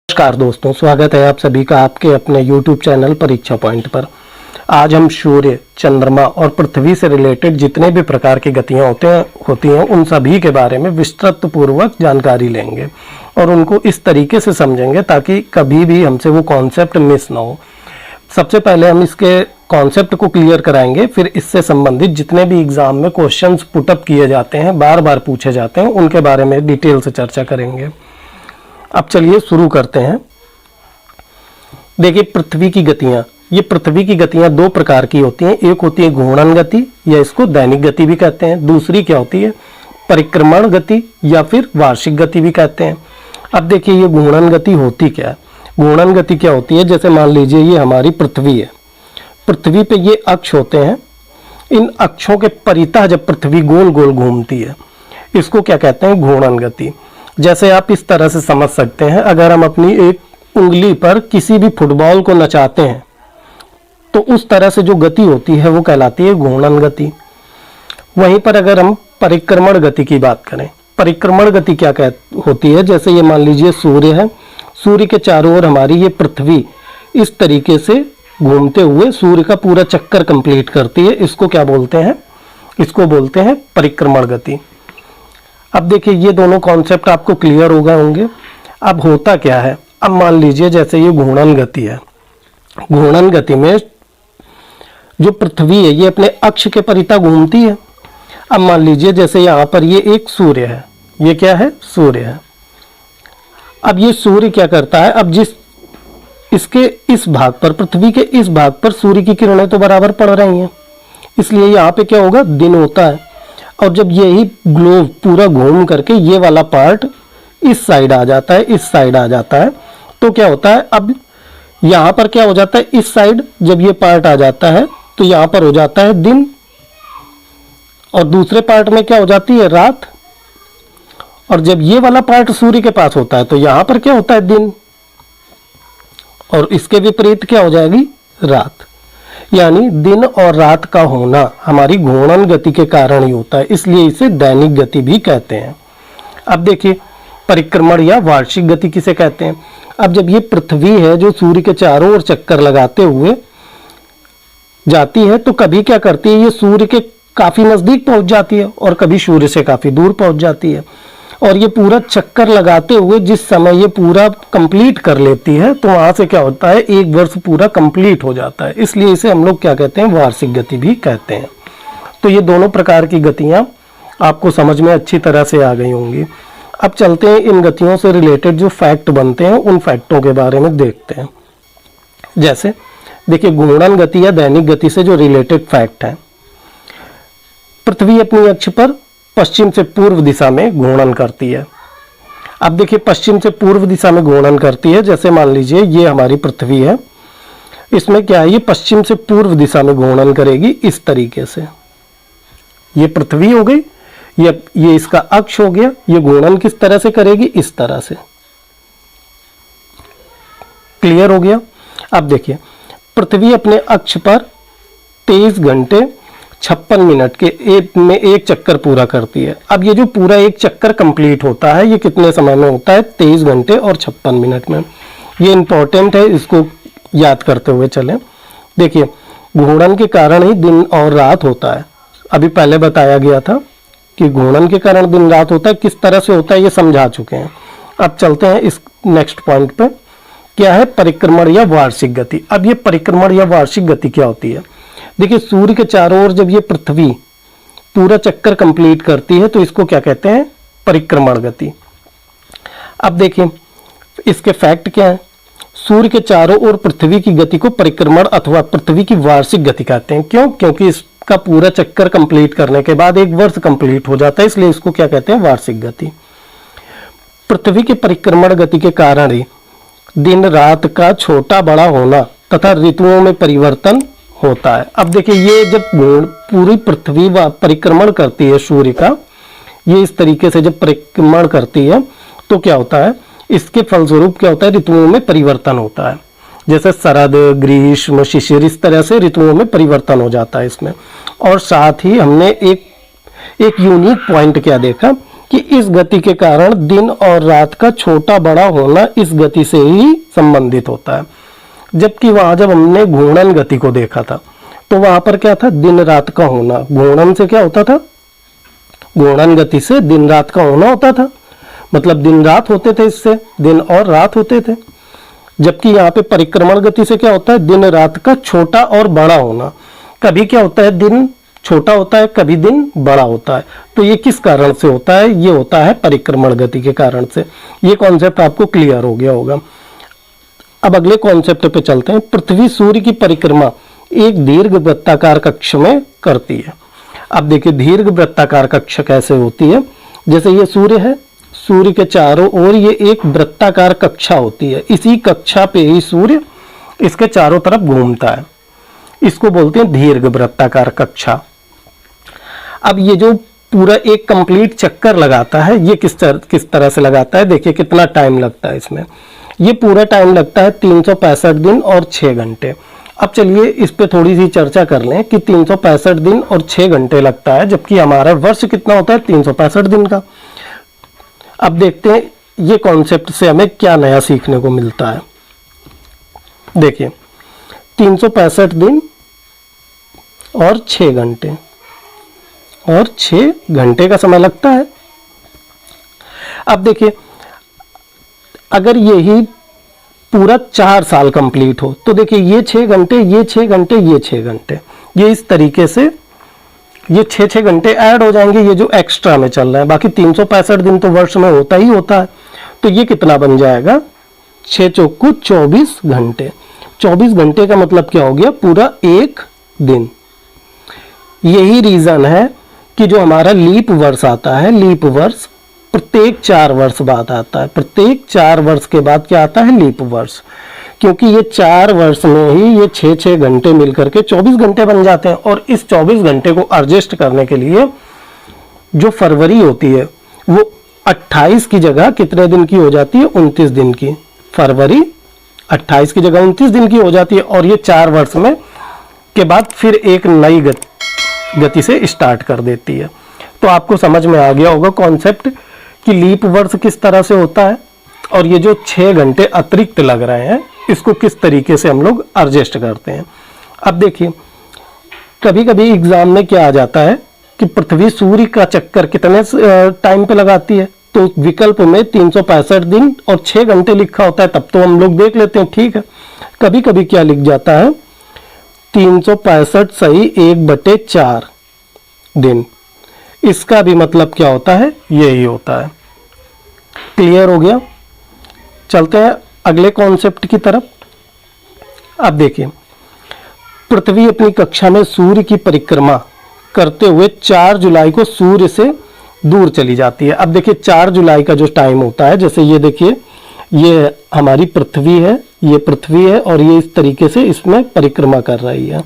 नमस्कार दोस्तों, स्वागत है आप सभी का आपके अपने YouTube चैनल परीक्षा पॉइंट पर। आज हम सूर्य, चंद्रमा और पृथ्वी से रिलेटेड जितने भी प्रकार की गतियां होती हैं उन सभी के बारे में विस्तृत पूर्वक जानकारी लेंगे और उनको इस तरीके से समझेंगे ताकि कभी भी हमसे वो कॉन्सेप्ट मिस ना हो। सबसे पहले हम इसके कॉन्सेप्ट को क्लियर कराएंगे, फिर इससे संबंधित जितने भी एग्जाम में क्वेश्चंस पुटअप किए जाते हैं, बार बार पूछे जाते हैं, उनके बारे में डिटेल से चर्चा करेंगे। अब चलिए शुरू करते हैं। देखिए, पृथ्वी की गतियां, ये पृथ्वी की गतियां दो प्रकार की होती हैं। एक होती है घूर्णन गति या इसको दैनिक गति भी कहते हैं। दूसरी क्या होती है? परिक्रमण गति या फिर वार्षिक गति भी कहते हैं। अब देखिए, ये घूर्णन गति होती क्या है? घूर्णन गति क्या होती है? जैसे मान लीजिए ये हमारी पृथ्वी है, पृथ्वी पे ये अक्ष होते हैं। इन अक्षों के परितः जब पृथ्वी गोल गोल घूमती है, इसको क्या कहते हैं? घूर्णन गति। जैसे आप इस तरह से समझ सकते हैं, अगर हम अपनी एक उंगली पर किसी भी फुटबॉल को नचाते हैं तो उस तरह से जो गति होती है वो कहलाती है घूर्णन गति। वहीं पर अगर हम परिक्रमण गति की बात करें, परिक्रमण गति क्या होती है? जैसे ये मान लीजिए सूर्य है, सूर्य के चारों ओर हमारी ये पृथ्वी इस तरीके से घूमते हुए सूर्य का पूरा चक्कर कंप्लीट करती है। इसको क्या बोलते हैं? इसको बोलते हैं परिक्रमण गति। अब देखिए, ये दोनों कॉन्सेप्ट आपको क्लियर हो गए होंगे। अब होता क्या है? अब मान लीजिए जैसे ये घूर्णन गति है, घूर्णन गति में जो पृथ्वी है ये अपने अक्ष के परितः घूमती है। अब मान लीजिए जैसे यहाँ पर ये एक सूर्य है, ये क्या है? सूर्य है। अब ये सूर्य क्या करता है? अब जिस इसके इस भाग पर, पृथ्वी के इस भाग पर सूर्य की किरणें तो बराबर पड़ रही हैं, इसलिए यहाँ पे क्या होगा? दिन होता है। और जब यही ग्लोब पूरा घूम करके ये वाला पार्ट इस साइड आ जाता है, इस साइड आ जाता है, तो क्या होता है? अब यहाँ पर क्या हो जाता है? इस साइड जब ये पार्ट आ जाता है तो यहाँ पर हो जाता है दिन, और दूसरे पार्ट में क्या हो जाती है? रात। और जब ये वाला पार्ट सूर्य के पास होता है तो यहाँ पर क्या होता है? दिन, और इसके विपरीत क्या हो जाएगी? रात। यानी दिन और रात का होना हमारी घूर्णन गति के कारण ही होता है, इसलिए इसे दैनिक गति भी कहते हैं। अब देखिए, परिक्रमण या वार्षिक गति किसे कहते हैं? अब जब ये पृथ्वी है जो सूर्य के चारों ओर चक्कर लगाते हुए जाती है, तो कभी क्या करती है? ये सूर्य के काफी नजदीक पहुंच जाती है और कभी सूर्य से काफी दूर पहुंच जाती है। और ये पूरा चक्कर लगाते हुए जिस समय ये पूरा कंप्लीट कर लेती है तो वहां से क्या होता है? एक वर्ष पूरा कंप्लीट हो जाता है, इसलिए इसे हम लोग क्या कहते हैं? वार्षिक गति भी कहते हैं। तो ये दोनों प्रकार की गतियां आपको समझ में अच्छी तरह से आ गई होंगी। अब चलते हैं इन गतियों से रिलेटेड जो फैक्ट बनते हैं उन फैक्टों के बारे में देखते हैं। जैसे देखिए, घूर्णन गति या दैनिक गति से जो रिलेटेड फैक्ट है, पृथ्वी अपनी अक्ष पर पश्चिम से पूर्व दिशा में घूर्णन करती है। अब देखिए, पश्चिम से पूर्व दिशा में घूर्णन करती है। जैसे मान लीजिए ये हमारी पृथ्वी है, इसमें क्या है? ये पश्चिम से पूर्व दिशा में घूर्णन करेगी इस तरीके से। ये पृथ्वी हो गई, ये इसका अक्ष हो गया। ये घूर्णन किस तरह से करेगी? इस तरह से। क्लियर हो गया? अब देखिए, पृथ्वी अपने अक्ष पर 23 घंटे 56 मिनट के एक चक्कर पूरा करती है। अब ये जो पूरा एक चक्कर कंप्लीट होता है ये कितने समय में होता है? 23 घंटे और 56 मिनट में। ये इंपॉर्टेंट है, इसको याद करते हुए चलें। देखिए, घूर्णन के कारण ही दिन और रात होता है। अभी पहले बताया गया था कि घूर्णन के कारण दिन रात होता है, किस तरह से होता है ये समझा चुके हैं। अब चलते हैं इस नेक्स्ट पॉइंट पे। क्या है? परिक्रमण या वार्षिक गति। अब ये परिक्रमण या वार्षिक गति क्या होती है? देखिए, सूर्य के चारों ओर जब ये पृथ्वी पूरा चक्कर कंप्लीट करती है तो इसको क्या कहते हैं? परिक्रमण गति। अब देखिए, इसके फैक्ट क्या है? सूर्य के चारों ओर पृथ्वी की गति को परिक्रमण अथवा पृथ्वी की वार्षिक गति कहते हैं। क्यों? क्योंकि इसका पूरा चक्कर कंप्लीट करने के बाद एक वर्ष कंप्लीट हो जाता है, इसलिए इसको क्या कहते हैं? वार्षिक गति। पृथ्वी के परिक्रमण गति के कारण ही दिन रात का छोटा बड़ा होना तथा ऋतुओं में परिवर्तन होता है। अब देखिए, ये जब पूरी पृथ्वी परिक्रमण करती है सूर्य का, ये इस तरीके से जब परिक्रमण करती है तो क्या होता है? इसके फलस्वरूप क्या होता है? ऋतुओं में परिवर्तन होता है। जैसे शरद, ग्रीष्म, शिशिर, इस तरह से ऋतुओं में परिवर्तन हो जाता है इसमें। और साथ ही हमने एक यूनिक पॉइंट क्या देखा कि इस गति के कारण दिन और रात का छोटा बड़ा होना इस गति से ही संबंधित होता है। जबकि वहां जब हमने घूर्णन गति को देखा था तो वहां पर क्या था, दिन रात का होना। घूर्णन से क्या होता था, घूर्णन गति से दिन रात का होना होता था, मतलब दिन रात होते थे, इससे दिन और रात होते थे। जबकि यहाँ पे परिक्रमण गति से क्या होता है, दिन रात का छोटा और बड़ा होना। कभी क्या होता है, दिन छोटा होता है, कभी दिन बड़ा होता है। तो ये किस कारण से होता है, ये होता है परिक्रमण गति के कारण से। ये कॉन्सेप्ट आपको क्लियर हो गया होगा। अब अगले कॉन्सेप्ट पे चलते हैं। पृथ्वी सूर्य की परिक्रमा एक दीर्घ वृत्ताकार कक्ष में करती है। अब देखिए दीर्घ वृत्ताकार कक्ष कैसे होती है। जैसे ये सूर्य है, सूर्य के चारों ओर ये एक वृत्ताकार कक्षा होती है। इसी कक्षा पे ही सूर्य इसके चारों तरफ घूमता है। इसको बोलते हैं दीर्घ वृत्ताकार कक्षा। अब ये जो पूरा एक कंप्लीट चक्कर लगाता है, ये किस तरह से लगाता है, देखिए कितना टाइम लगता है इसमें। ये पूरा टाइम लगता है 365 दिन और 6 घंटे। अब चलिए इस पे थोड़ी सी चर्चा कर लें कि 365 दिन और 6 घंटे लगता है, जबकि हमारा वर्ष कितना होता है, 365 दिन का। अब देखते हैं ये कॉन्सेप्ट से हमें क्या नया सीखने को मिलता है। देखिए 365 दिन और 6 घंटे, और 6 घंटे का समय लगता है। अब देखिए अगर यही पूरा 4 साल कंप्लीट हो तो देखिए ये 6 घंटे, ये 6 घंटे, ये 6 घंटे, ये इस तरीके से ये 6 घंटे ऐड हो जाएंगे, ये जो एक्स्ट्रा में चल रहा है। बाकी 365 दिन तो वर्ष में होता ही होता है। तो ये कितना बन जाएगा, 6 चौको 24 घंटे। 24 घंटे का मतलब क्या हो गया, पूरा एक दिन। यही रीजन है कि जो हमारा लीप वर्ष आता है, लीप वर्ष प्रत्येक 4 वर्ष बाद आता है। प्रत्येक 4 वर्ष के बाद क्या आता है, लीप वर्ष। क्योंकि ये 4 वर्ष में ही ये 6 घंटे मिलकर के 24 घंटे बन जाते हैं। और इस 24 घंटे को एडजस्ट करने के लिए जो फरवरी होती है वो 28 की जगह कितने दिन की हो जाती है, 29 दिन की। फरवरी 28 की जगह 29 दिन की हो जाती है। और ये 4 वर्ष में के बाद फिर एक नई गति से स्टार्ट कर देती है। तो आपको समझ में आ गया होगा कॉन्सेप्ट कि लीप वर्ष किस तरह से होता है, और ये जो 6 घंटे अतिरिक्त लग रहे हैं इसको किस तरीके से हम लोग एडजस्ट करते हैं। अब देखिए कभी कभी एग्जाम में क्या आ जाता है कि पृथ्वी सूर्य का चक्कर कितने टाइम पे लगाती है, तो विकल्प में 365 दिन और 6 घंटे लिखा होता है, तब तो हम लोग देख लेते हैं, ठीक है। कभी कभी क्या लिख जाता है, 365 सही 1/4 दिन। इसका भी मतलब क्या होता है, यही होता है। क्लियर हो गया। चलते हैं अगले कॉन्सेप्ट की तरफ। अब देखिए पृथ्वी अपनी कक्षा में सूर्य की परिक्रमा करते हुए 4 जुलाई को सूर्य से दूर चली जाती है। अब देखिए 4 जुलाई का जो टाइम होता है, जैसे ये देखिए ये हमारी पृथ्वी है, ये पृथ्वी है और ये इस तरीके से इसमें परिक्रमा कर रही है।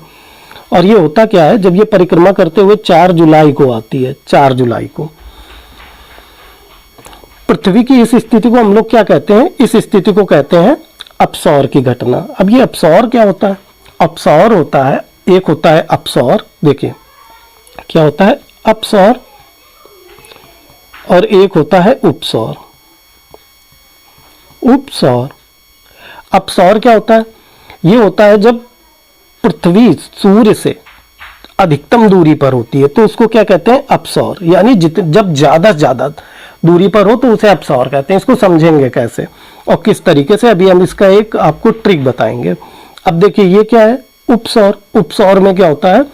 और ये होता क्या है, जब ये परिक्रमा करते हुए 4 जुलाई को आती है, 4 जुलाई को पृथ्वी की इस स्थिति को हम लोग क्या कहते हैं, इस स्थिति को कहते हैं अपसौर की घटना। अब ये अपसौर क्या होता है, अपसौर होता है, एक होता है अपसौर, देखिए क्या होता है अपसौर, और एक होता है उपसौर। उपसौर, अपसौर क्या होता है, ये होता है जब पृथ्वी सूर्य से अधिकतम दूरी पर होती है तो उसको क्या कहते हैं, अपसौर। यानी जब ज्यादा से ज्यादा दूरी पर हो तो उसे अपसौर कहते हैं। इसको समझेंगे कैसे और किस तरीके से, अभी हम इसका एक आपको ट्रिक बताएंगे। अब देखिए ये क्या है, उपसौर। उपसौर में क्या होता है,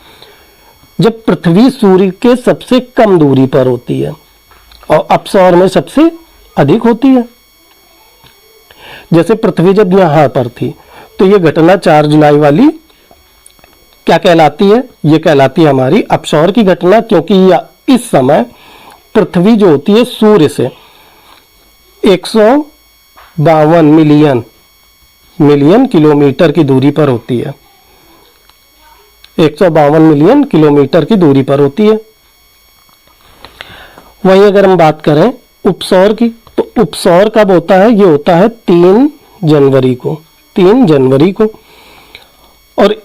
जब पृथ्वी सूर्य के सबसे कम दूरी पर होती है, और अपसौर में सबसे अधिक होती है। जैसे पृथ्वी जब यहां पर थी तो ये घटना 4 जुलाई वाली क्या कहलाती है, ये कहलाती है हमारी अपसौर की घटना। क्योंकि इस समय पृथ्वी जो होती है सूर्य से 152 मिलियन किलोमीटर की दूरी पर होती है। 152 मिलियन किलोमीटर की दूरी पर होती है। वहीं अगर हम बात करें उपसौर की, तो उपसौर कब होता है, ये होता है 3 जनवरी को, 3 जनवरी को। और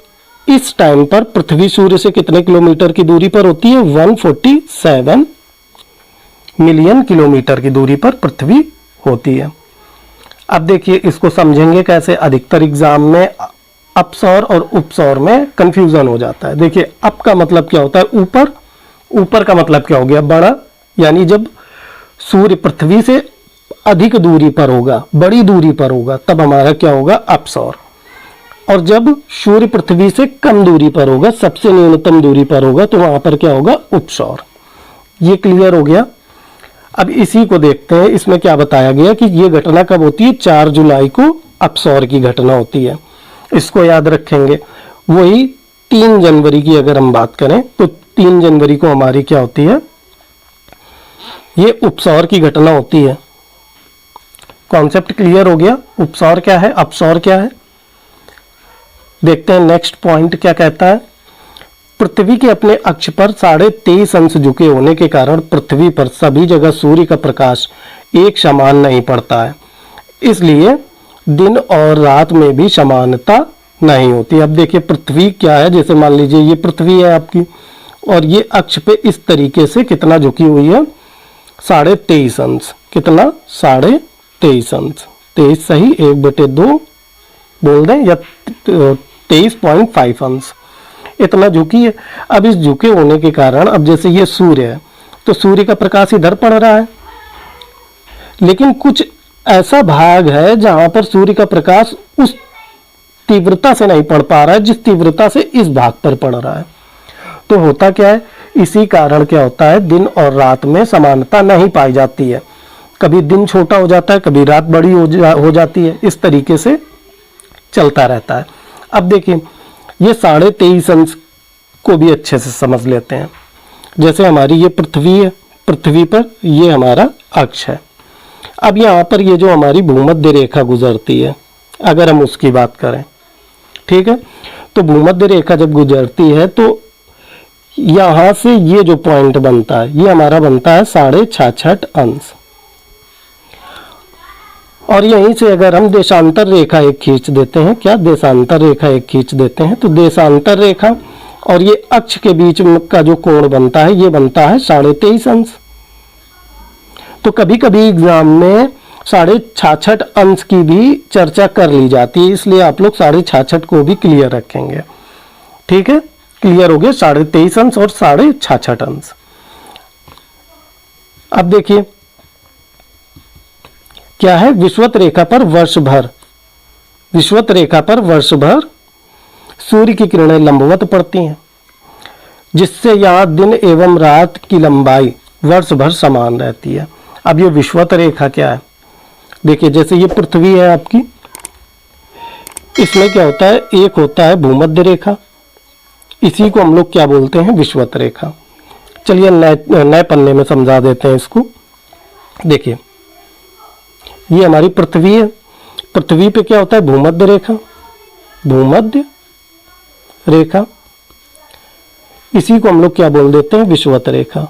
इस टाइम पर पृथ्वी सूर्य से कितने किलोमीटर की दूरी पर होती है, 147 मिलियन किलोमीटर की दूरी पर पृथ्वी होती है। अब देखिए इसको समझेंगे कैसे। अधिकतर एग्जाम में अपसौर और उपसौर में कंफ्यूजन हो जाता है। देखिए अप का मतलब क्या होता है, ऊपर, ऊपर का मतलब क्या हो गया, बड़ा, यानी जब सूर्य पृथ्वी से अधिक दूरी पर होगा, बड़ी दूरी पर होगा, तब हमारा क्या होगा, अपसौर। और जब सूर्य पृथ्वी से कम दूरी पर होगा, सबसे न्यूनतम दूरी पर होगा, तो वहां पर क्या होगा, उपसौर। ये क्लियर हो गया। अब इसी को देखते हैं, इसमें क्या बताया गया कि ये घटना कब होती है, 4 जुलाई को अपसौर की घटना होती है। इसको याद रखेंगे। वही 3 जनवरी की अगर हम बात करें तो 3 जनवरी को हमारी क्या होती है, ये उपसौर की घटना होती है। कॉन्सेप्ट क्लियर हो गया। उपसौर क्या है, अपसौर क्या है। देखते हैं नेक्स्ट पॉइंट क्या कहता है। पृथ्वी के अपने अक्ष पर 23.5 अंश झुके होने के कारण पृथ्वी पर सभी जगह सूर्य का प्रकाश एक समान नहीं पड़ता है, इसलिए दिन और रात में भी समानता नहीं होती। अब देखिए पृथ्वी क्या है, जैसे मान लीजिए ये पृथ्वी है आपकी, और ये अक्ष पे इस तरीके से कितना झुकी हुई है, 23.5 अंश। कितना, 23.5 अंश। 23 सही, 1/2 बोल दें, या 23.5 अंश इतना झुकी है। अब इस झुके होने के कारण, अब जैसे ये सूर्य है तो सूर्य का प्रकाश इधर पड़ रहा है, लेकिन कुछ ऐसा भाग है जहां पर सूर्य का प्रकाश उस तीव्रता से नहीं पड़ पा रहा है जिस तीव्रता से इस भाग पर पड़ रहा है। तो होता क्या है, इसी कारण क्या होता है, दिन और रात में समानता नहीं पाई जाती है। कभी दिन छोटा हो जाता है, कभी रात बड़ी हो जाती है, इस तरीके से चलता रहता है। अब देखिए ये 23.5 अंश को भी अच्छे से समझ लेते हैं। जैसे हमारी ये पृथ्वी है, पृथ्वी पर ये हमारा अक्ष है। अब यहाँ पर ये जो हमारी भूमध्य रेखा गुजरती है, अगर हम उसकी बात करें, ठीक है, तो भूमध्य रेखा जब गुजरती है तो यहाँ से ये जो पॉइंट बनता है, ये हमारा बनता है 66.5 अंश। और यहीं से अगर हम देशांतर रेखा एक खींच देते हैं, क्या, देशांतर रेखा एक खींच देते हैं, तो देशांतर रेखा और ये अक्ष के बीच का जो कोण बनता है, ये बनता है 23.5 अंश। तो कभी कभी एग्जाम में 66.5 अंश की भी चर्चा कर ली जाती है, इसलिए आप लोग 66.5 को भी क्लियर रखेंगे। ठीक है, क्लियर हो गया 23.5 अंश और 66.5 अंश। अब देखिए क्या है, विषुवत रेखा पर वर्ष भर, विषुवत रेखा पर वर्ष भर सूर्य की किरणें लंबवत पड़ती हैं, जिससे यहाँ दिन एवं रात की लंबाई वर्ष भर समान रहती है। अब ये विषुवत रेखा क्या है, देखिए जैसे ये पृथ्वी है आपकी, इसमें क्या होता है, एक होता है भूमध्य रेखा, इसी को हम लोग क्या बोलते हैं, विषुवत रेखा। चलिए नए पन्ने में समझा देते हैं इसको। देखिए ये हमारी पृथ्वी है, पृथ्वी पे क्या होता है, भूमध्य रेखा, भूमध्य रेखा, इसी को हम लोग क्या बोल देते हैं, विषुवत रेखा,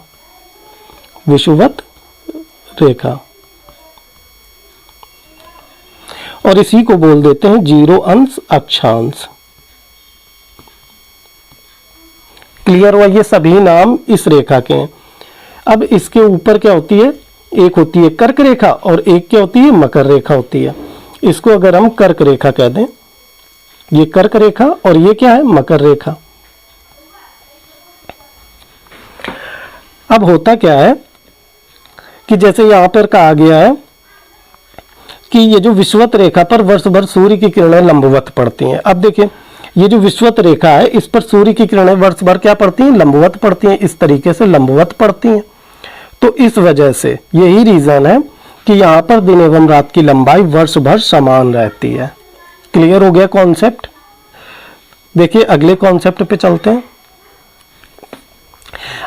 विषुवत रेखा, और इसी को बोल देते हैं 0 अंश अक्षांश। क्लियर हुआ, ये सभी नाम इस रेखा के हैं। अब इसके ऊपर क्या होती है, एक होती है कर्क रेखा और एक क्या होती है, मकर रेखा होती है। इसको अगर हम कर्क रेखा कह दें, ये कर्क रेखा और ये क्या है, मकर रेखा। अब होता क्या है कि जैसे यहां पर कहा गया है कि ये जो विषुवत रेखा पर वर्ष भर सूर्य की किरणें लंबवत पड़ती हैं। अब देखिए ये जो विषुवत रेखा है, इस पर सूर्य की किरणें वर्ष भर क्या पड़ती हैं, लंबवत पड़ती हैं, इस तरीके से लंबवत पड़ती हैं। तो इस वजह से यही रीजन है कि यहाँ पर दिन एवं रात की लंबाई वर्ष भर समान रहती है। क्लियर हो गया कॉन्सेप्ट। देखिए अगले कॉन्सेप्ट पे चलते हैं।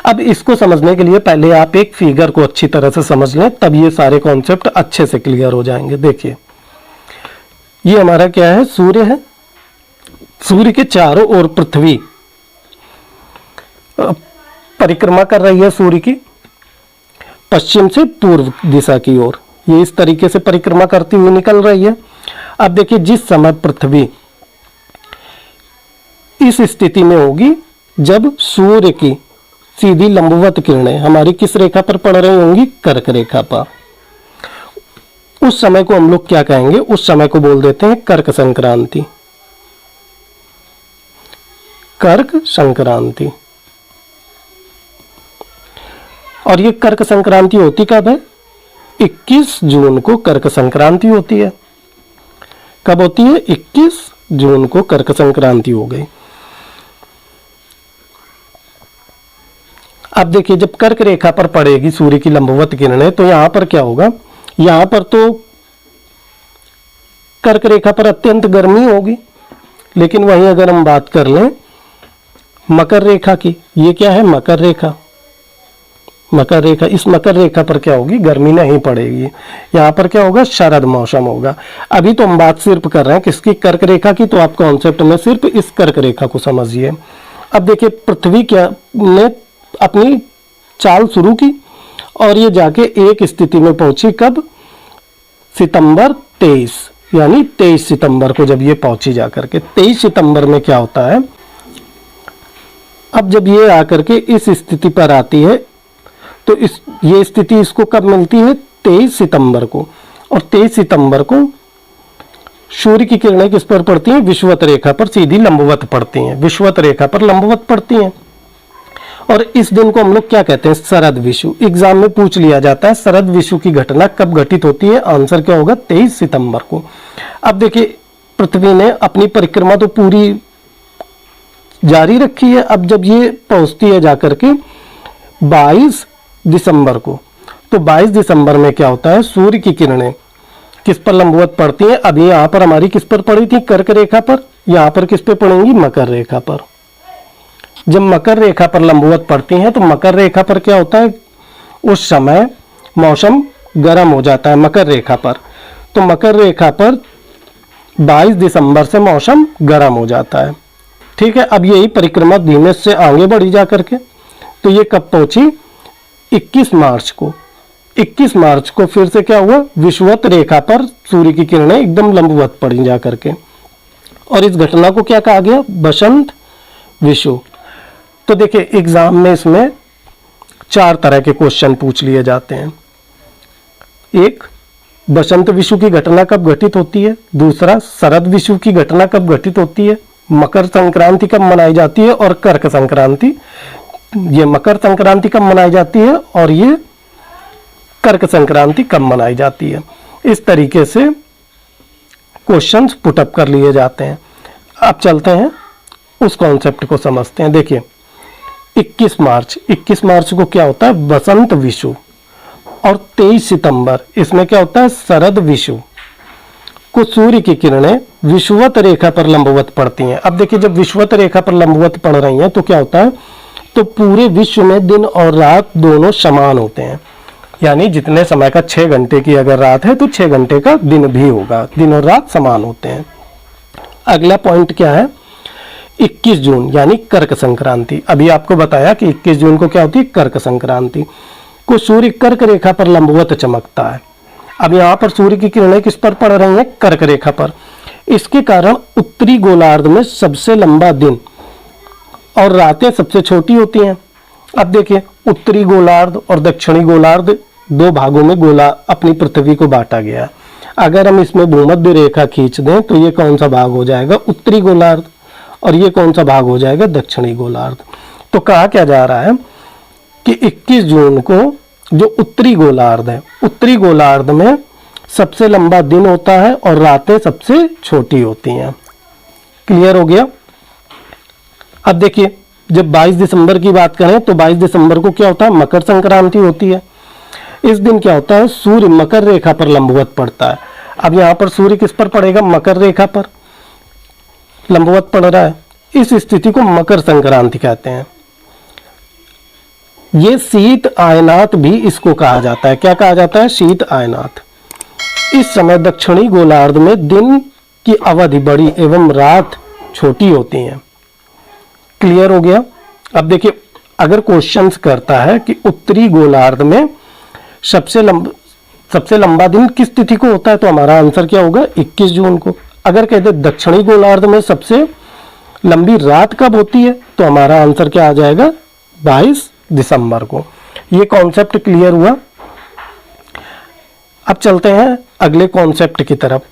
अब इसको समझने के लिए पहले आप एक फिगर को अच्छी तरह से समझ लें, तब ये सारे कॉन्सेप्ट अच्छे से क्लियर हो जाएंगे। देखिए ये हमारा क्या है, सूर्य है, सूर्य के चारों ओर पृथ्वी परिक्रमा कर रही है सूर्य की, पश्चिम से पूर्व दिशा की ओर, ये इस तरीके से परिक्रमा करती हुई निकल रही है। अब देखिए जिस समय पृथ्वी इस स्थिति में होगी जब सूर्य की सीधी लंबवत किरणें हमारी किस रेखा पर पड़ रही होंगी? कर्क रेखा पर। उस समय को हम लोग क्या कहेंगे? उस समय को बोल देते हैं कर्क संक्रांति। कर्क संक्रांति। और ये कर्क संक्रांति होती कब है? 21 जून को कर्क संक्रांति होती है। कब होती है? 21 जून को कर्क संक्रांति हो गई। अब देखिए, जब कर्क रेखा पर पड़ेगी सूर्य की लंबवत किरणें तो यहां पर क्या होगा? यहां पर तो कर्क रेखा पर अत्यंत गर्मी होगी, लेकिन वहीं अगर हम बात कर लें मकर रेखा की, ये क्या है? मकर रेखा। मकर रेखा, इस मकर रेखा पर क्या होगी? गर्मी नहीं पड़ेगी। यहां पर क्या होगा? शरद मौसम होगा। अभी तो हम बात सिर्फ कर रहे हैं किसकी? कर्क रेखा की। तो आप कॉन्सेप्ट में सिर्फ इस कर्क रेखा को समझिए। अब देखिए, पृथ्वी क्या ने अपनी चाल शुरू की और ये जाके एक स्थिति में पहुंची। कब? सितंबर 23, यानी 23 सितंबर को जब ये पहुंची जाकर के। 23 सितंबर में क्या होता है? अब जब ये आकर के इस स्थिति पर आती है तो ये स्थिति इसको कब मिलती है? 23 सितंबर को। और 23 सितंबर को सूर्य की किरणें किस पर पड़ती हैं? विषुवत रेखा पर सीधी लंबवत पड़ती हैं। विषुवत रेखा पर लंबवत पड़ती हैं। और इस दिन को हम लोग क्या कहते हैं? शरद विषु। एग्जाम में पूछ लिया जाता है शरद विषु की घटना कब घटित होती है? आंसर क्या होगा? 23 सितंबर को। अब देखिए, पृथ्वी ने अपनी परिक्रमा तो पूरी जारी रखी है। अब जब ये पहुंचती है जाकर के 22 दिसंबर को, तो 22 दिसंबर में क्या होता है? सूर्य की किरणें किस पर लंबवत पड़ती हैं? अभी यहां पर हमारी किस पर पड़ी थी? कर्क रेखा पर। यहां पर किस पे पड़ेंगी? मकर रेखा पर। जब मकर रेखा पर लंबवत पड़ती हैं तो मकर रेखा पर क्या होता है? उस समय मौसम गर्म हो जाता है मकर रेखा पर। तो मकर रेखा पर 22 दिसंबर से मौसम गर्म हो जाता है। ठीक है। अब यही परिक्रमा धीमे से आगे बढ़ी जा करके, तो ये कब पहुंची? 21 मार्च को। 21 मार्च को फिर से क्या हुआ? विषुवत रेखा पर सूर्य की किरणें एकदम लंबवत पड़ी जा करके। और इस घटना को क्या कहा गया? बसंत विषु। तो देखिए, एग्जाम में इसमें 4 तरह के क्वेश्चन पूछ लिए जाते हैं। एक, बसंत विषु की घटना कब घटित होती है? दूसरा, शरद विषु की घटना कब घटित होती है? मकर संक्रांति कब मनाई जाती है? और कर्क संक्रांति, ये मकर संक्रांति कब मनाई जाती है और ये कर्क संक्रांति कब मनाई जाती है? इस तरीके से क्वेश्चंस पुटअप कर लिए जाते हैं। अब चलते हैं उस कॉन्सेप्ट को समझते हैं। देखिए, 21 मार्च को क्या होता है? बसंत विषु। और 23 सितंबर, इसमें क्या होता है? शरद विषु को सूर्य की किरणें विषुवत रेखा पर लंबवत पड़ती हैं। अब देखिए, जब विषुवत रेखा पर लंबवत पड़ रही हैं तो क्या होता है? तो पूरे विश्व में दिन और रात दोनों समान होते हैं। यानी जितने समय का 6 घंटे की अगर रात है तो 6 घंटे का दिन भी होगा। दिन और रात समान होते हैं। अगला पॉइंट क्या है? 21 जून यानी कर्क संक्रांति। अभी आपको बताया कि 21 जून को क्या होती है? कर्क संक्रांति को सूर्य कर्क रेखा पर लंबवत चमकता है। अब यहाँ पर सूर्य की किरणें किस पर पड़ रही हैं? कर्क रेखा पर। इसके कारण उत्तरी गोलार्ध में सबसे लंबा दिन और रातें सबसे छोटी होती हैं। अब देखिए, उत्तरी गोलार्ध और दक्षिणी गोलार्ध 2 भागों में अपनी पृथ्वी को बांटा गया है। अगर हम इसमें भूमध्य रेखा खींच दें तो ये कौन सा भाग हो जाएगा? उत्तरी गोलार्ध। और ये कौन सा भाग हो जाएगा? दक्षिणी गोलार्ध। तो कहा क्या जा रहा है कि 21 जून को जो उत्तरी गोलार्ध है, उत्तरी गोलार्ध में सबसे लंबा दिन होता है और रातें सबसे छोटी होती हैं। क्लियर हो गया? अब देखिए, जब 22 दिसंबर की बात करें तो 22 दिसंबर को क्या होता है? मकर संक्रांति होती है। इस दिन क्या होता है? सूर्य मकर रेखा पर लंबवत पड़ता है। अब यहां पर सूर्य किस पर पड़ेगा? मकर रेखा पर लंबवत पड़ रहा है। इस स्थिति को मकर संक्रांति कहते हैं। ये शीत आयनात भी इसको कहा जाता है। क्या कहा जाता है? शीत आयनात। इस समय दक्षिणी गोलार्ध में दिन की अवधि बड़ी एवं रात छोटी होती है। क्लियर हो गया? अब देखिए, अगर क्वेश्चंस करता है कि उत्तरी गोलार्ध में सबसे लंबा दिन किस तिथि को होता है, तो हमारा आंसर क्या होगा? 21 जून को। अगर कहते दक्षिणी गोलार्ध में सबसे लंबी रात कब होती है, तो हमारा आंसर क्या आ जाएगा? 22 दिसंबर को। ये कॉन्सेप्ट क्लियर हुआ। अब चलते हैं अगले कॉन्सेप्ट की तरफ।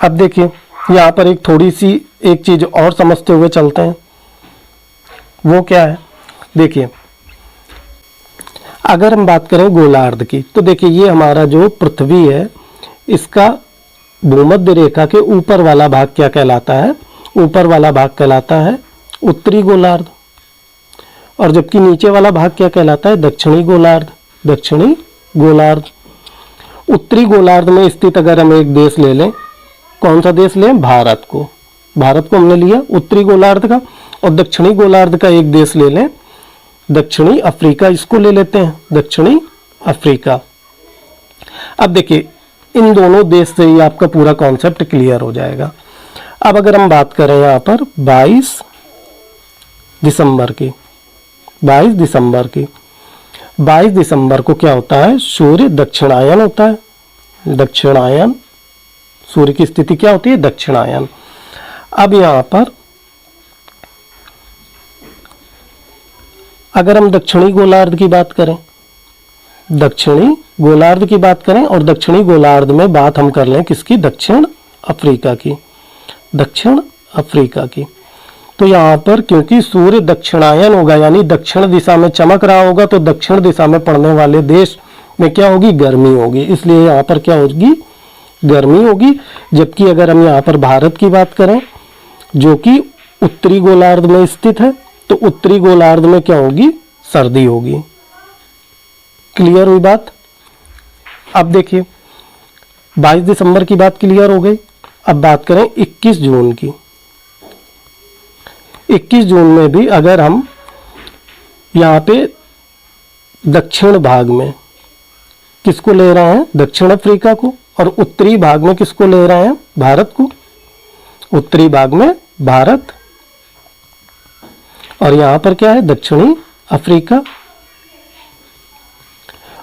अब देखिए यहाँ पर एक थोड़ी सी एक चीज और समझते हुए चलते हैं। वो क्या है, देखिए अगर हम बात करें गोलार्ध की, तो देखिए ये हमारा जो पृथ्वी है, इसका भूमध्य रेखा के ऊपर वाला भाग क्या कहलाता है, ऊपर वाला भाग कहलाता है उत्तरी गोलार्ध, और जबकि नीचे वाला भाग क्या कहलाता है, दक्षिणी गोलार्ध। दक्षिणी गोलार्ध। उत्तरी गोलार्ध में स्थित अगर हम एक देश ले लें, कौन सा देश लें, भारत को। भारत को हमने लिया उत्तरी गोलार्ध का, और दक्षिणी गोलार्ध का एक देश ले लें, दक्षिणी अफ्रीका, इसको ले लेते हैं दक्षिणी अफ्रीका। अब देखिए इन दोनों देश से ही आपका पूरा कॉन्सेप्ट क्लियर हो जाएगा। अब अगर हम बात करें यहाँ पर 22 दिसंबर की, 22 दिसंबर की, 22 दिसंबर को क्या होता है, सूर्य दक्षिणायन होता है। दक्षिणायन, सूर्य की स्थिति क्या होती है, दक्षिणायन। अब यहाँ पर अगर हम दक्षिणी गोलार्ध की बात करें, दक्षिणी गोलार्ध की बात करें, और दक्षिणी गोलार्ध में बात हम कर लें किसकी, दक्षिण अफ्रीका की। दक्षिण अफ्रीका की। तो यहाँ पर क्योंकि सूर्य दक्षिणायन होगा, यानी दक्षिण दिशा में चमक रहा होगा, तो दक्षिण दिशा में पड़ने वाले देश में क्या होगी, गर्मी होगी, इसलिए यहाँ पर क्या होगी, गर्मी होगी। जबकि अगर हम यहाँ पर भारत की बात करें जो कि उत्तरी गोलार्ध में स्थित है, तो उत्तरी गोलार्ध में क्या होगी, सर्दी होगी। क्लियर हुई बात। अब देखिए 22 दिसंबर की बात क्लियर हो गई। अब बात करें 21 जून की। 21 जून में भी अगर हम यहाँ पे दक्षिण भाग में किसको ले रहे हैं, दक्षिण अफ्रीका को, और उत्तरी भाग में किसको ले रहे हैं, भारत को। उत्तरी भाग में भारत, और यहाँ पर क्या है, दक्षिणी अफ्रीका।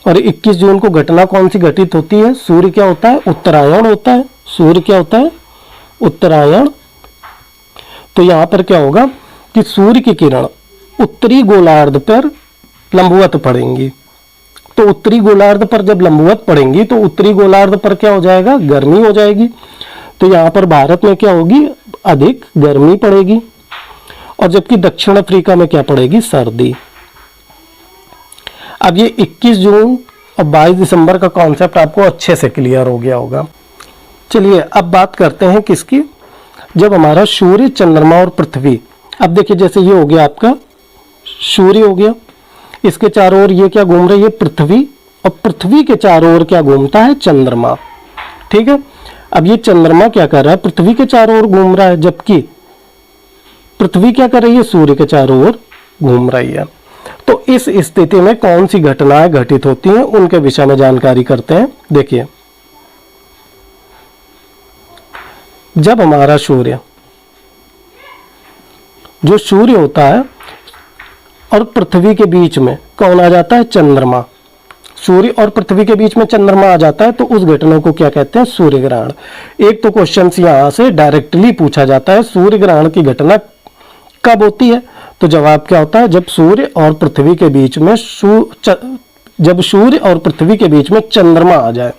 और 21 जून को घटना कौन सी घटित होती है, सूर्य क्या होता है, उत्तरायण होता है। सूर्य क्या होता है, उत्तरायण। तो यहाँ पर क्या होगा कि सूर्य की किरण उत्तरी गोलार्ध पर लंबवत पड़ेंगी। तो उत्तरी गोलार्ध पर जब लंबवत पड़ेंगी तो उत्तरी गोलार्ध पर क्या हो जाएगा, गर्मी हो जाएगी। तो यहाँ पर भारत में क्या होगी, अधिक गर्मी पड़ेगी, और जबकि दक्षिण अफ्रीका में क्या पड़ेगी, सर्दी। अब ये 21 जून और 22 दिसंबर का कॉन्सेप्ट आपको अच्छे से क्लियर हो गया होगा। चलिए अब बात करते हैं किसकी, जब हमारा सूर्य, चंद्रमा और पृथ्वी। अब देखिए जैसे ये हो गया आपका सूर्य हो गया, इसके चारों ओर ये क्या घूम रही है, पृथ्वी, और पृथ्वी के चारों ओर क्या घूमता है, चंद्रमा। ठीक है। अब ये चंद्रमा क्या कर रहा है, पृथ्वी के चारों ओर घूम रहा है, जबकि पृथ्वी क्या कर रही है, सूर्य के चारों ओर घूम रही है। तो इस स्थिति में कौन सी घटनाएं घटित होती हैं, उनके विषय में जानकारी करते हैं। देखिए जब हमारा सूर्य, जो सूर्य होता है और पृथ्वी के बीच में कौन आ जाता है, चंद्रमा। सूर्य और पृथ्वी के बीच में चंद्रमा आ जाता है, तो उस घटना को क्या कहते हैं, सूर्य ग्रहण। एक तो क्वेश्चन यहां से डायरेक्टली पूछा जाता है, सूर्य ग्रहण की घटना कब होती है, तो जवाब क्या होता है, जब सूर्य और पृथ्वी के बीच में जब सूर्य और पृथ्वी के बीच में चंद्रमा आ जाए,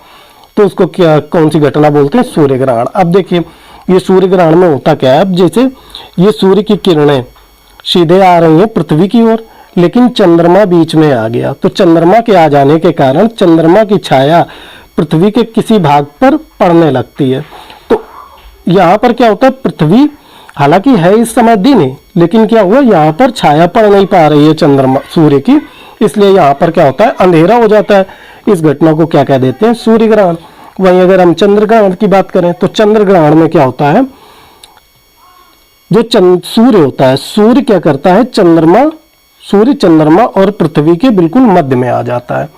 तो उसको क्या, कौन सी घटना बोलते हैं, सूर्य ग्रहण। अब देखिए ये सूर्य ग्रहण में होता क्या है, अब जैसे ये सूर्य की किरणें सीधे आ रही हैं पृथ्वी की ओर, लेकिन चंद्रमा बीच में आ गया, तो चंद्रमा के आ जाने के कारण चंद्रमा की छाया पृथ्वी के किसी भाग पर पड़ने लगती है। तो यहाँ पर क्या होता है, पृथ्वी हालांकि है इस समय दिन ही, लेकिन क्या हुआ, यहाँ पर छाया पड़ नहीं पा रही है चंद्रमा सूर्य की, इसलिए यहाँ पर क्या होता है, अंधेरा हो जाता है। इस घटना को क्या कह देते हैं, सूर्य ग्रहण। वहीं अगर हम चंद्र ग्रहण की बात करें, तो चंद्र ग्रहण में क्या होता है, जो सूर्य होता है, सूर्य क्या करता है, सूर्य चंद्रमा और पृथ्वी के बिल्कुल मध्य में आ जाता है।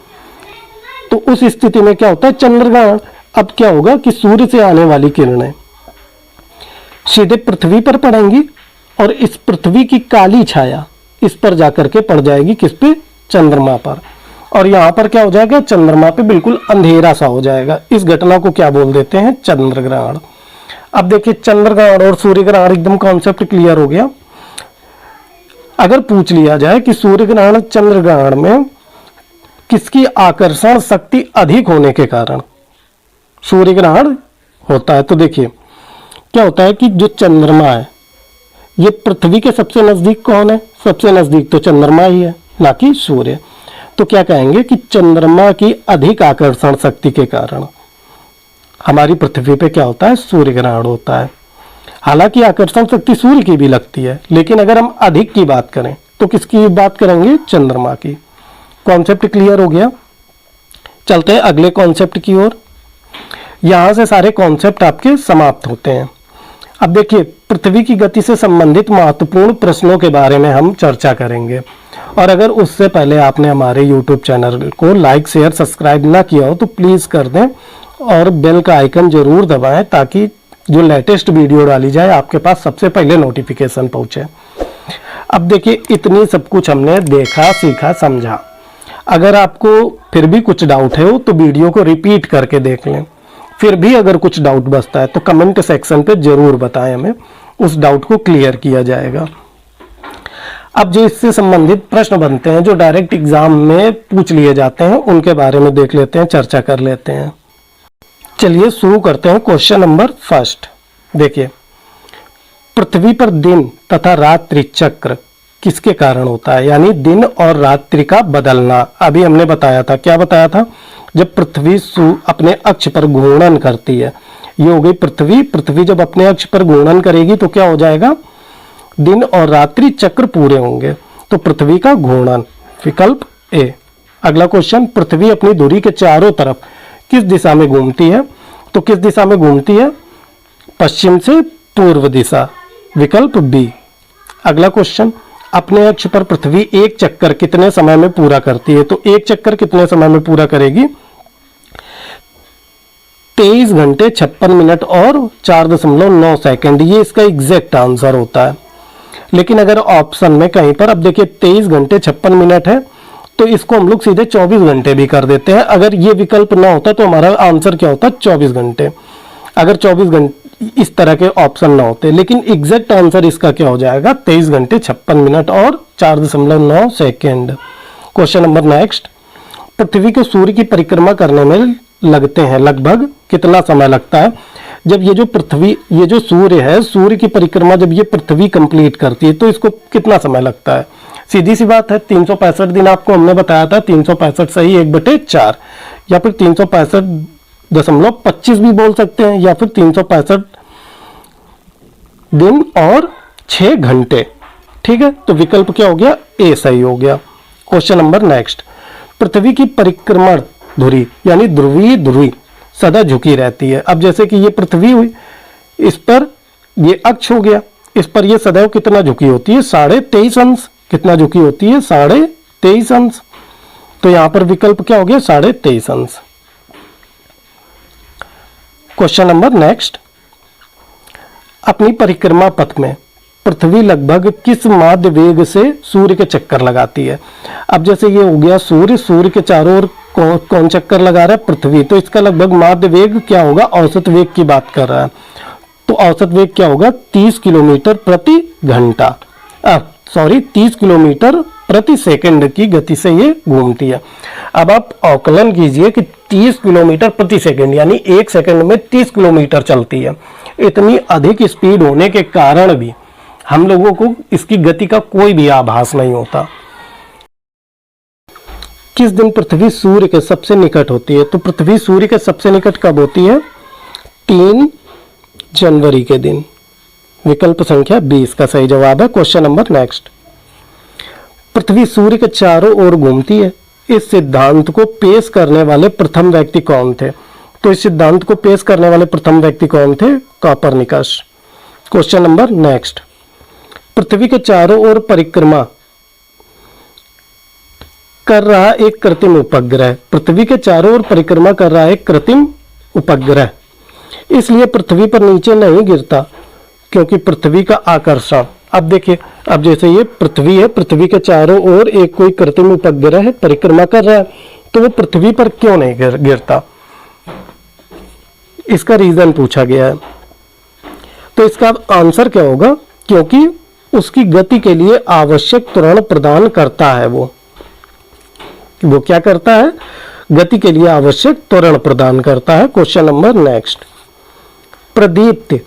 तो उस स्थिति में क्या होता है, चंद्र ग्रहण। अब क्या होगा कि सूर्य से आने वाली किरणें सीधे पृथ्वी पर पड़ेंगी, और इस पृथ्वी की काली छाया इस पर जाकर के पड़ जाएगी, किस पे, चंद्रमा पर, और यहाँ पर क्या हो जाएगा, चंद्रमा पे बिल्कुल अंधेरा सा हो जाएगा। इस घटना को क्या बोल देते हैं, चंद्र ग्रहण। अब देखिए चंद्र ग्रहण और सूर्य ग्रहण एकदम कॉन्सेप्ट क्लियर हो गया। अगर पूछ लिया जाए कि सूर्य ग्रहण चंद्र ग्रहण में किसकी आकर्षण शक्ति अधिक होने के कारण सूर्य ग्रहण होता है, तो देखिए क्या होता है कि जो चंद्रमा है ये पृथ्वी के सबसे नजदीक कौन है? सबसे नजदीक तो चंद्रमा ही है, ना कि सूर्य। तो क्या कहेंगे कि चंद्रमा की अधिक आकर्षण शक्ति के कारण हमारी पृथ्वी पे क्या होता है? सूर्य ग्रहण होता है। हालांकि आकर्षण शक्ति सूर्य की भी लगती है, लेकिन अगर हम अधिक की बात करें तो किसकी बात करेंगे? चंद्रमा की। कॉन्सेप्ट क्लियर हो गया? चलते हैं अगले कॉन्सेप्ट की ओर। यहां से सारे कॉन्सेप्ट आपके समाप्त होते हैं। अब देखिए, पृथ्वी की गति से संबंधित महत्वपूर्ण प्रश्नों के बारे में हम चर्चा करेंगे। और अगर उससे पहले आपने हमारे YouTube चैनल को लाइक शेयर सब्सक्राइब ना किया हो तो प्लीज कर दें और बेल का आइकन जरूर दबाएं, ताकि जो लेटेस्ट वीडियो डाली जाए आपके पास सबसे पहले नोटिफिकेशन पहुंचे। अब देखिए, इतनी सब कुछ हमने देखा, सीखा, समझा। अगर आपको फिर भी कुछ डाउट है तो वीडियो को रिपीट करके देख लें। फिर भी अगर कुछ डाउट बचता है तो कमेंट सेक्शन पे जरूर बताएं, हमें उस डाउट को क्लियर किया जाएगा। अब जो इससे संबंधित प्रश्न बनते हैं जो डायरेक्ट एग्जाम में पूछ लिए जाते हैं, उनके बारे में देख लेते हैं, चर्चा कर लेते हैं। चलिए शुरू करते हैं। क्वेश्चन नंबर फर्स्ट देखिए, पृथ्वी पर दिन तथा रात्रि चक्र किसके कारण होता है? यानी दिन और रात्रि का बदलना। अभी हमने बताया था, क्या बताया था? जब पृथ्वी अपने अक्ष पर घूर्णन करती है, ये हो गई पृथ्वी। पृथ्वी जब अपने अक्ष पर घूर्णन करेगी तो क्या हो जाएगा? दिन और रात्रि चक्र पूरे होंगे। तो पृथ्वी का घूर्णन, विकल्प ए। अगला क्वेश्चन, पृथ्वी अपनी धुरी के चारों तरफ किस दिशा में घूमती है? तो किस दिशा में घूमती है? पश्चिम से पूर्व दिशा, विकल्प बी। अगला क्वेश्चन, अपने अक्ष पर पृथ्वी एक चक्कर कितने समय में पूरा करती है? तो एक चक्कर कितने समय में पूरा करेगी? 23 घंटे 56 मिनट और 4.9 सेकंड। ये इसका एग्जैक्ट आंसर होता है। लेकिन अगर ऑप्शन में कहीं पर, अब देखिए 23 घंटे 56 मिनट है, तो इसको हम लोग सीधे 24 घंटे भी कर देते हैं। अगर ये विकल्प ना होता तो हमारा आंसर क्या होता? 24 घंटे। अगर 24 घंटे इस तरह के ऑप्शन ना होते, लेकिन एग्जैक्ट आंसर इसका क्या हो जाएगा? 23 घंटे 56 मिनट और 4.9 सेकेंड। क्वेश्चन नंबर नेक्स्ट, पृथ्वी को सूर्य की परिक्रमा करने में लगते हैं लगभग कितना समय लगता है? जब ये जो पृथ्वी, ये जो सूर्य है, सूर्य की परिक्रमा जब ये पृथ्वी कंप्लीट करती है तो इसको कितना समय लगता है? सीधी सी बात है, 365 दिन आपको हमने बताया था। 365 सही 1/4, या फिर 365.25 भी बोल सकते हैं, या फिर 365 दिन और 6 घंटे। ठीक है, तो विकल्प क्या हो गया? ए सही हो गया। क्वेश्चन नंबर नेक्स्ट, पृथ्वी की परिक्रमण धुरी यानी ध्रुवीय धुरी सदा झुकी रहती है। अब जैसे कि ये पृथ्वी हुई, इस पर ये अक्ष हो गया, इस पर ये सदैव कितना झुकी होती है? 23.5 अंश। कितना झुकी होती है? 23.5 अंश। तो यहां पर विकल्प क्या हो गया? 23.5 अंश। क्वेश्चन नंबर नेक्स्ट, अपनी परिक्रमा पथ में पृथ्वी लगभग किस माध्य वेग से सूर्य के चक्कर लगाती है? अब जैसे ये हो गया सूर्य, सूर्य के चारों ओर कौन चक्कर लगा रहा है? पृथ्वी। तो इसका लगभग माध्य वेग क्या होगा? औसत वेग की बात कर रहा है, तो औसत वेग क्या होगा? 30 किलोमीटर प्रति घंटा, 30 किलोमीटर प्रति सेकंड की गति से ये घूमती है। अब आप आकलन कीजिए कि 30 किलोमीटर प्रति सेकंड यानी 1 सेकंड में 30 किलोमीटर चलती है। इतनी अधिक स्पीड होने के कारण भी हम लोगों को इसकी गति का कोई भी आभास नहीं होता। किस दिन पृथ्वी सूर्य के सबसे निकट होती है? तो पृथ्वी सूर्य के सबसे निकट कब होती है? 3 जनवरी के दिन। विकल्प संख्या 20 का सही जवाब है। क्वेश्चन नंबर नेक्स्ट, पृथ्वी सूर्य के चारों ओर घूमती है, इस सिद्धांत को पेश करने वाले प्रथम व्यक्ति कौन थे? तो इस सिद्धांत को पेश करने वाले प्रथम व्यक्ति कौन थे? कोपरनिकस। क्वेश्चन नंबर नेक्स्ट, पृथ्वी के चारों ओर परिक्रमा कर रहा एक कृत्रिम उपग्रह, पृथ्वी के चारों ओर परिक्रमा कर रहा एक कृत्रिम उपग्रह इसलिए पृथ्वी पर नीचे नहीं गिरता क्योंकि पृथ्वी का आकर्षण। अब देखिए, अब जैसे ये पृथ्वी है, पृथ्वी के चारों ओर एक कोई कृत्रिम उपग्रह है, परिक्रमा कर रहा है, तो वो पृथ्वी पर क्यों नहीं गिरता? इसका रीजन पूछा गया है। तो इसका आंसर क्या होगा? क्योंकि उसकी गति के लिए आवश्यक त्वरण प्रदान करता है। वो क्या करता है? गति के लिए आवश्यक त्वरण प्रदान करता है। क्वेश्चन नंबर नेक्स्ट, प्रदीप्त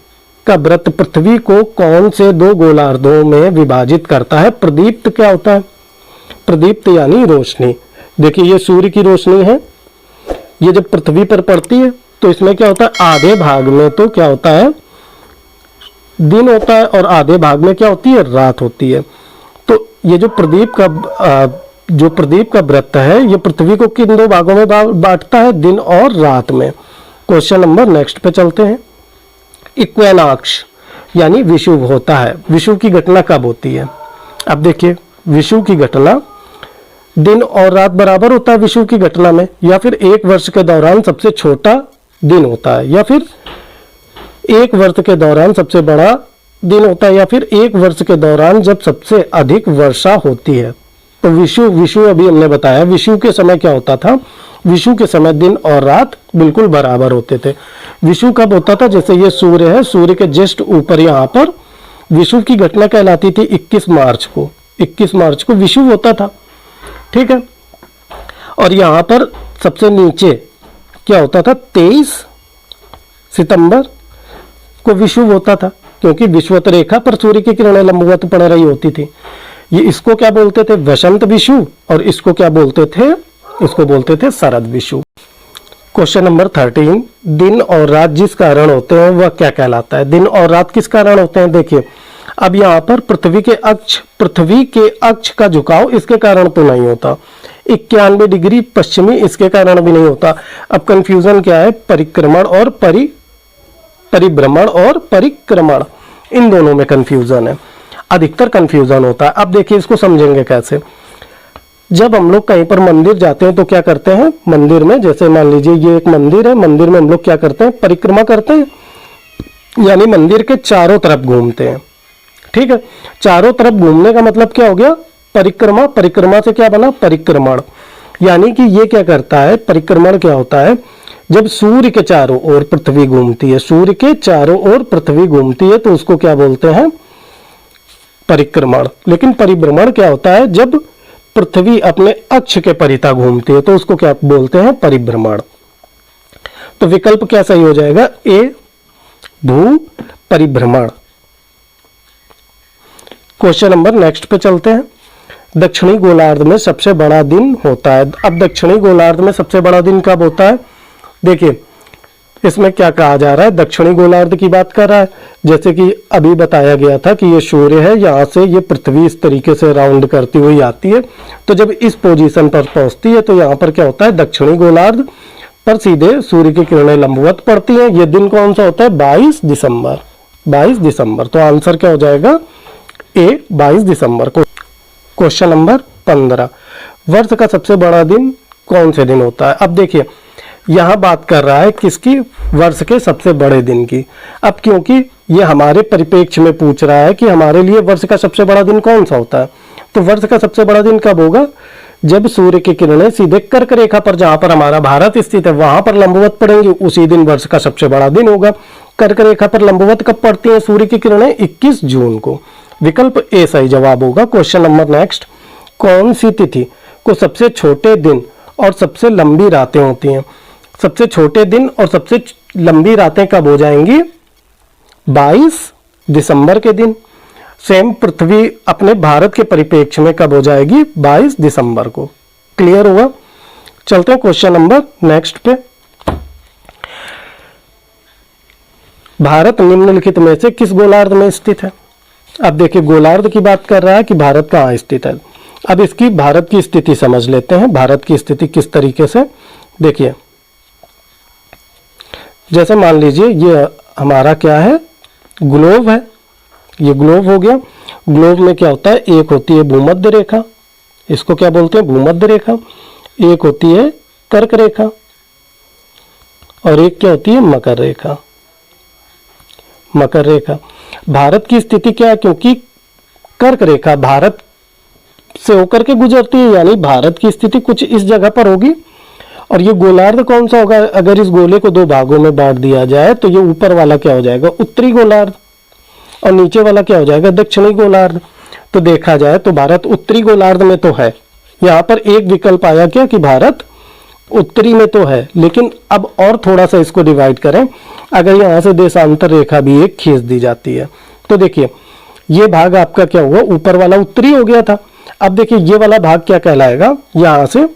का वृत्त पृथ्वी को कौन से दो गोलार्धों में विभाजित करता है? प्रदीप्त क्या होता है? प्रदीप्त यानी रोशनी। देखिए ये सूर्य की रोशनी है, ये जब पृथ्वी पर पड़ती है तो इसमें क्या होता है? आधे भाग में तो क्या होता है? दिन होता है और आधे भाग में क्या होती है? रात होती है। तो ये जो प्रदीप का वृत्त है, ये पृथ्वी को किन दो भागों में बांटता है? दिन और रात में। क्वेश्चन नंबर नेक्स्ट पे चलते हैं। इक्वेनॉक्स यानी विषुव होता है। विषुव की घटना कब होती है? अब देखिए, विषुव की घटना दिन और रात बराबर होता है विषुव की घटना में, या फिर एक वर्ष के दौरान सबसे छोटा दिन होता है, या फिर एक वर्ष के दौरान सबसे बड़ा दिन होता है, या फिर एक वर्ष के दौरान जब सबसे अधिक वर्षा होती है। तो विषुव अभी हमने बताया, विषुव के समय क्या होता था? विषुव के समय दिन और रात बिल्कुल बराबर होते थे। विषुव कब होता था? जैसे ये सूर्य है, सूर्य के जस्ट ऊपर यहाँ पर विषुव की घटना कहलाती थी 21 मार्च को। 21 मार्च को विषुव होता था, ठीक है। और यहाँ पर सबसे नीचे क्या होता था? 23 सितंबर को विषुव होता था, क्योंकि विषुवत रेखा पर सूर्य की किरणें लंबवत पड़ रही होती थी। ये इसको क्या बोलते थे? वसंत विषुव। और इसको क्या बोलते थे? इसको बोलते थे शरद विषुव। क्वेश्चन नंबर 13, दिन और रात जिस कारण होते हैं वह क्या कहलाता है? दिन और रात किस कारण होते हैं? देखिए, अब यहाँ पर पृथ्वी के अक्ष का झुकाव इसके कारण तो नहीं होता। 91 डिग्री पश्चिमी इसके कारण भी नहीं होता। अब कंफ्यूजन क्या है? परिक्रमण और परिभ्रमण और परिक्रमण, इन दोनों में कंफ्यूजन है, अधिकतर कंफ्यूजन होता है। अब देखिए इसको समझेंगे कैसे। जब हम लोग कहीं पर मंदिर जाते हैं तो क्या करते हैं? मंदिर में, जैसे मान लीजिए ये एक मंदिर है, मंदिर में हम लोग क्या करते हैं? परिक्रमा करते हैं, यानी मंदिर के चारों तरफ घूमते हैं, ठीक है। चारों तरफ घूमने का मतलब क्या हो गया? परिक्रमा। परिक्रमा से क्या बना? परिक्रमण। यानी कि ये क्या करता है? परिक्रमण क्या होता है? जब सूर्य के चारों ओर पृथ्वी घूमती है, सूर्य के चारों ओर पृथ्वी घूमती है तो उसको क्या बोलते हैं? परिक्रमण। लेकिन परिभ्रमण क्या होता है? जब पृथ्वी अपने अक्ष के परितः घूमती है तो उसको क्या बोलते हैं? परिभ्रमण। तो विकल्प क्या सही हो जाएगा? ए, भू परिभ्रमण। क्वेश्चन नंबर नेक्स्ट पे चलते हैं। दक्षिणी गोलार्ध में सबसे बड़ा दिन होता है। अब दक्षिणी गोलार्ध में सबसे बड़ा दिन कब होता है? देखिए इसमें क्या कहा जा रहा है? दक्षिणी गोलार्ध की बात कर रहा है। जैसे कि अभी बताया गया था कि ये सूर्य है, यहाँ से ये पृथ्वी इस तरीके से राउंड करती हुई आती है, तो जब इस पोजीशन पर पहुंचती है तो यहाँ पर क्या होता है? दक्षिणी गोलार्ध पर सीधे सूर्य की किरणें लंबवत पड़ती हैं। ये दिन कौन सा होता है? 22 दिसंबर। 22 दिसंबर। तो आंसर क्या हो जाएगा? ए, 22 दिसंबर को। क्वेश्चन नंबर 15, वर्ष का सबसे बड़ा दिन कौन से दिन होता है? अब देखिए यहां बात कर रहा है किसकी? वर्ष के सबसे बड़े दिन की। अब क्योंकि ये हमारे परिप्रेक्ष्य में पूछ रहा है कि हमारे लिए वर्ष का सबसे बड़ा दिन कौन सा होता है, तो वर्ष का सबसे बड़ा दिन कब होगा? जब सूर्य की किरणें सीधे कर्क रेखा पर, जहां पर हमारा भारत स्थित है, वहां पर लंबवत पड़ेंगी, उसी दिन वर्ष का सबसे बड़ा दिन होगा। कर्क रेखा पर लंबवत कब पड़ती है सूर्य की किरणें? 21 जून को। विकल्प ए सही जवाब होगा। क्वेश्चन नंबर नेक्स्ट, कौन सी तिथि को सबसे छोटे दिन और सबसे लंबी रातें होती हैं? सबसे छोटे दिन और सबसे लंबी रातें कब हो जाएंगी? 22 दिसंबर के दिन। सेम पृथ्वी अपने भारत के परिप्रेक्ष्य में कब हो जाएगी? 22 दिसंबर को। क्लियर हुआ? चलते हैं क्वेश्चन नंबर नेक्स्ट पे। भारत निम्नलिखित में से किस गोलार्ध में स्थित है? अब देखिए गोलार्ध की बात कर रहा है कि भारत कहाँ स्थित है। अब इसकी भारत की स्थिति समझ लेते हैं। भारत की स्थिति किस तरीके से? देखिए जैसे मान लीजिए ये हमारा क्या है? ग्लोब है। ये ग्लोब हो गया। ग्लोब में क्या होता है? एक होती है भूमध्य रेखा, इसको क्या बोलते हैं? भूमध्य रेखा। एक होती है कर्क रेखा और एक क्या होती है? मकर रेखा। मकर रेखा। भारत की स्थिति क्या है? क्योंकि कर्क रेखा भारत से होकर के गुजरती है, यानी भारत की स्थिति कुछ इस जगह पर होगी। और ये गोलार्ध कौन सा होगा? अगर इस गोले को दो भागों में बांट दिया जाए तो ये ऊपर वाला क्या हो जाएगा? उत्तरी गोलार्ध। और नीचे वाला क्या हो जाएगा, दक्षिणी गोलार्ध। तो देखा जाए तो भारत उत्तरी गोलार्ध में तो है, यहाँ पर एक विकल्प आया क्या कि भारत उत्तरी में तो है, लेकिन अब और थोड़ा सा इसको डिवाइड करें, अगर यहाँ से देशांतर रेखा भी एक खींच दी जाती है तो देखिए ये भाग आपका क्या हुआ, ऊपर वाला उत्तरी हो गया था। अब देखिए ये वाला भाग क्या कहलाएगा, यहां से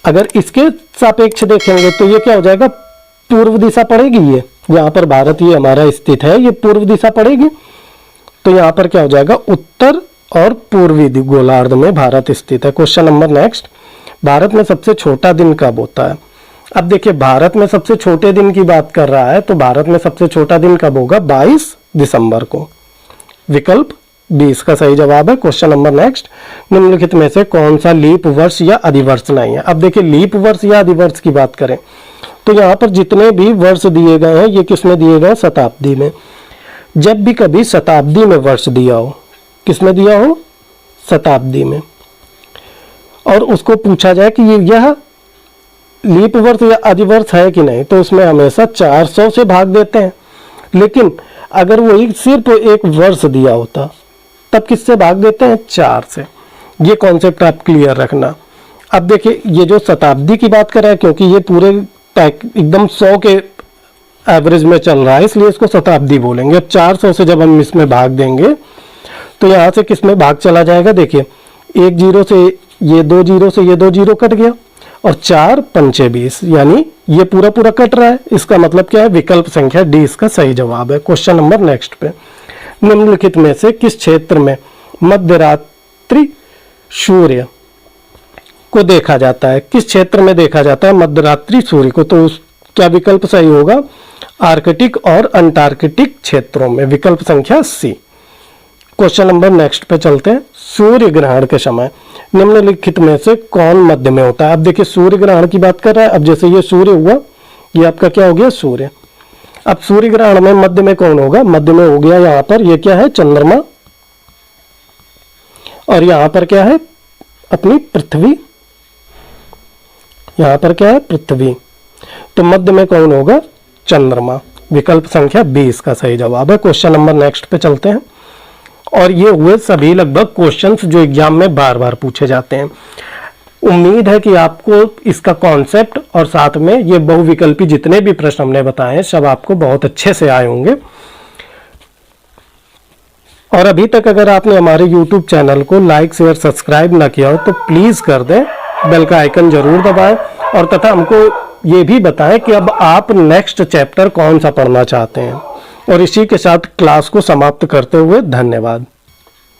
अगर इसके सापेक्ष देखेंगे तो ये क्या हो जाएगा, पूर्व दिशा पड़ेगी। ये यहां पर भारत ये हमारा स्थित है, ये पूर्व दिशा पड़ेगी। तो यहां पर क्या हो जाएगा, उत्तर और पूर्वी गोलार्ध में भारत स्थित है। क्वेश्चन नंबर नेक्स्ट, भारत में सबसे छोटा दिन कब होता है। अब देखिए भारत में सबसे छोटे दिन की बात कर रहा है, तो भारत में सबसे छोटा दिन कब होगा, 22 दिसंबर को। विकल्प 20 का सही जवाब है। क्वेश्चन नंबर नेक्स्ट, निम्नलिखित में से कौन सा लीप वर्ष या अधिवर्ष नहीं है। अब देखिए लीप वर्ष या अधिवर्ष की बात करें तो यहाँ पर जितने भी वर्ष दिए गए हैं ये किसमें दिए गए, शताब्दी में। जब भी कभी शताब्दी में वर्ष दिया हो, किसमें दिया हो, शताब्दी में, और उसको पूछा जाए कि यह लीप वर्ष या अधिवर्ष है कि नहीं, तो उसमें हमेशा 400 से भाग देते हैं। लेकिन अगर वही सिर्फ एक वर्ष दिया होता तब किससे भाग देते हैं, 4 से। ये कॉन्सेप्ट आप क्लियर रखना। अब देखिए ये जो शताब्दी की बात कर रहा है, क्योंकि ये पूरे एकदम 100 के एवरेज में चल रहा है, इसलिए इसको शताब्दी बोलेंगे। अब 400 से जब हम इसमें भाग देंगे तो यहाँ से किसमें भाग चला जाएगा, देखिए 1 जीरो से ये 2 जीरो से ये 2 जीरो कट गया, और 4 पंचे 20, यानी ये पूरा पूरा कट रहा है। इसका मतलब क्या है, विकल्प संख्या डी इसका सही जवाब है। क्वेश्चन नंबर नेक्स्ट पे, निम्नलिखित में से किस क्षेत्र में मध्यरात्रि सूर्य को देखा जाता है, किस क्षेत्र में देखा जाता है मध्यरात्रि सूर्य को, तो क्या विकल्प सही होगा, आर्कटिक और अंटार्कटिक क्षेत्रों में। विकल्प संख्या सी। क्वेश्चन नंबर नेक्स्ट पे चलते हैं, सूर्य ग्रहण के समय निम्नलिखित में से कौन मध्य में होता है। अब देखिए सूर्य ग्रहण की बात कर रहा है, अब जैसे ये सूर्य हुआ, ये आपका क्या हो गया, सूर्य। अब सूर्य ग्रहण में मध्य में कौन होगा, मध्य में हो गया यहाँ पर ये क्या है, चंद्रमा, और यहाँ पर क्या है, अपनी पृथ्वी, यहाँ पर क्या है, पृथ्वी। तो मध्य में कौन होगा, चंद्रमा। विकल्प संख्या 20 का सही जवाब है। क्वेश्चन नंबर नेक्स्ट पे चलते हैं, और ये हुए सभी लगभग क्वेश्चंस जो एग्जाम में बार बार पूछे जाते हैं। उम्मीद है कि आपको इसका कॉन्सेप्ट और साथ में ये बहुविकल्पी जितने भी प्रश्न हमने बताए हैं सब आपको बहुत अच्छे से आए होंगे। और अभी तक अगर आपने हमारे YouTube चैनल को लाइक शेयर सब्सक्राइब ना किया हो तो प्लीज कर दें, बेल का आइकन जरूर दबाएं, और तथा हमको ये भी बताएं कि अब आप नेक्स्ट चैप्टर कौन सा पढ़ना चाहते हैं। और इसी के साथ क्लास को समाप्त करते हुए धन्यवाद।